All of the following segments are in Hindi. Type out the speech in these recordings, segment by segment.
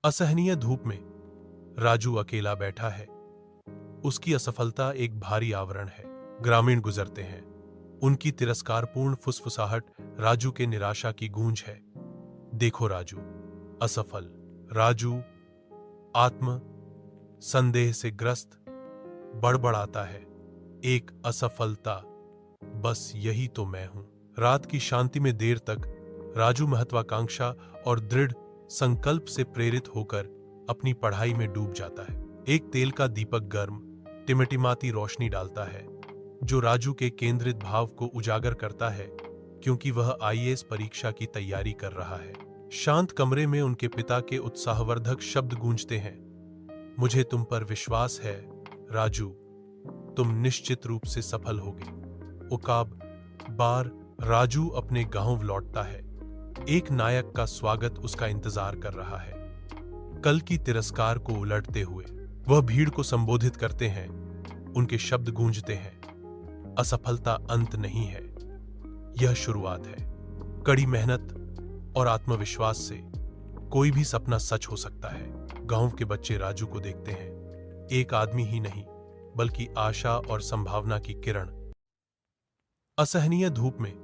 असहनीय धूप में राजू अकेला बैठा है। उसकी असफलता एक भारी आवरण है। ग्रामीण गुजरते हैं। उनकी तिरस्कारपूर्ण फुसफुसाहट राजू के निराशा की गूंज है। देखो राजू, असफल। राजू आत्म संदेह से ग्रस्त बड़बड़ाता है। एक असफलता, बस यही तो मैं हूं। रात की शांति में देर तक राजू महत्वाकांक्षा और दृढ़ संकल्प से प्रेरित होकर अपनी पढ़ाई में डूब जाता है। एक तेल का दीपक गर्म टिमटिमाती रोशनी डालता है, जो राजू के केंद्रित भाव को उजागर करता है, क्योंकि वह आईएएस परीक्षा की तैयारी कर रहा है। शांत कमरे में उनके पिता के उत्साहवर्धक शब्द गूंजते हैं। मुझे तुम पर विश्वास है राजू, तुम निश्चित रूप से सफल होगे। उकाब बार राजू अपने गांव लौटता है। एक नायक का स्वागत उसका इंतजार कर रहा है। कल की तिरस्कार को उलटते हुए वह भीड़ को संबोधित करते हैं। उनके शब्द गूंजते हैं, असफलता अंत नहीं है, यह शुरुआत है। कड़ी मेहनत और आत्मविश्वास से कोई भी सपना सच हो सकता है। गांव के बच्चे राजू को देखते हैं, एक आदमी ही नहीं बल्कि आशा और संभावना की किरण। असहनीय धूप में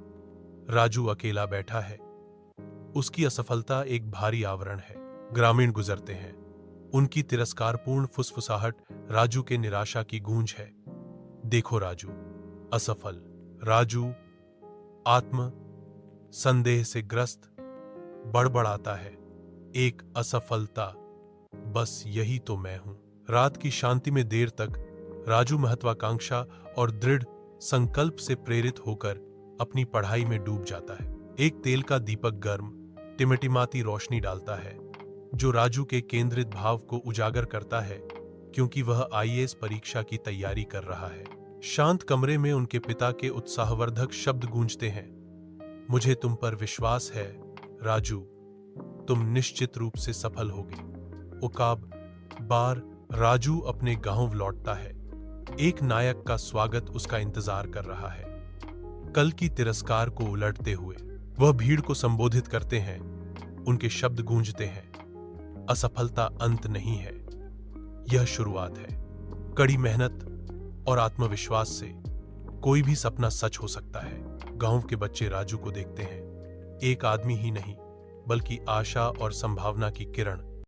राजू अकेला बैठा है। उसकी असफलता एक भारी आवरण है। ग्रामीण गुजरते हैं। उनकी तिरस्कारपूर्ण फुसफुसाहट राजू के निराशा की गूंज है। देखो राजू, असफल। राजू आत्म संदेह से ग्रस्त बड़बड़ाता है। एक असफलता, बस यही तो मैं हूं। रात की शांति में देर तक राजू महत्वाकांक्षा और दृढ़ संकल्प से प्रेरित होकर अपनी पढ़ाई में डूब जाता है। एक तेल का दीपक गर्म टिमटिमाती रोशनी डालता है, जो राजू के केंद्रित भाव को उजागर करता है, क्योंकि वह आईएएस परीक्षा की तैयारी कर रहा है। शांत कमरे में उनके पिता के उत्साहवर्धक शब्द गूंजते हैं। मुझे तुम पर विश्वास है राजू, तुम निश्चित रूप से सफल होगे। उकाब बार राजू अपने गांव लौटता है। एक नायक का स्वागत उसका इंतजार कर रहा है। कल की तिरस्कार को उलटते हुए वह भीड़ को संबोधित करते हैं। उनके शब्द गूंजते हैं, असफलता अंत नहीं है, यह शुरुआत है। कड़ी मेहनत और आत्मविश्वास से कोई भी सपना सच हो सकता है। गांव के बच्चे राजू को देखते हैं, एक आदमी ही नहीं बल्कि आशा और संभावना की किरण।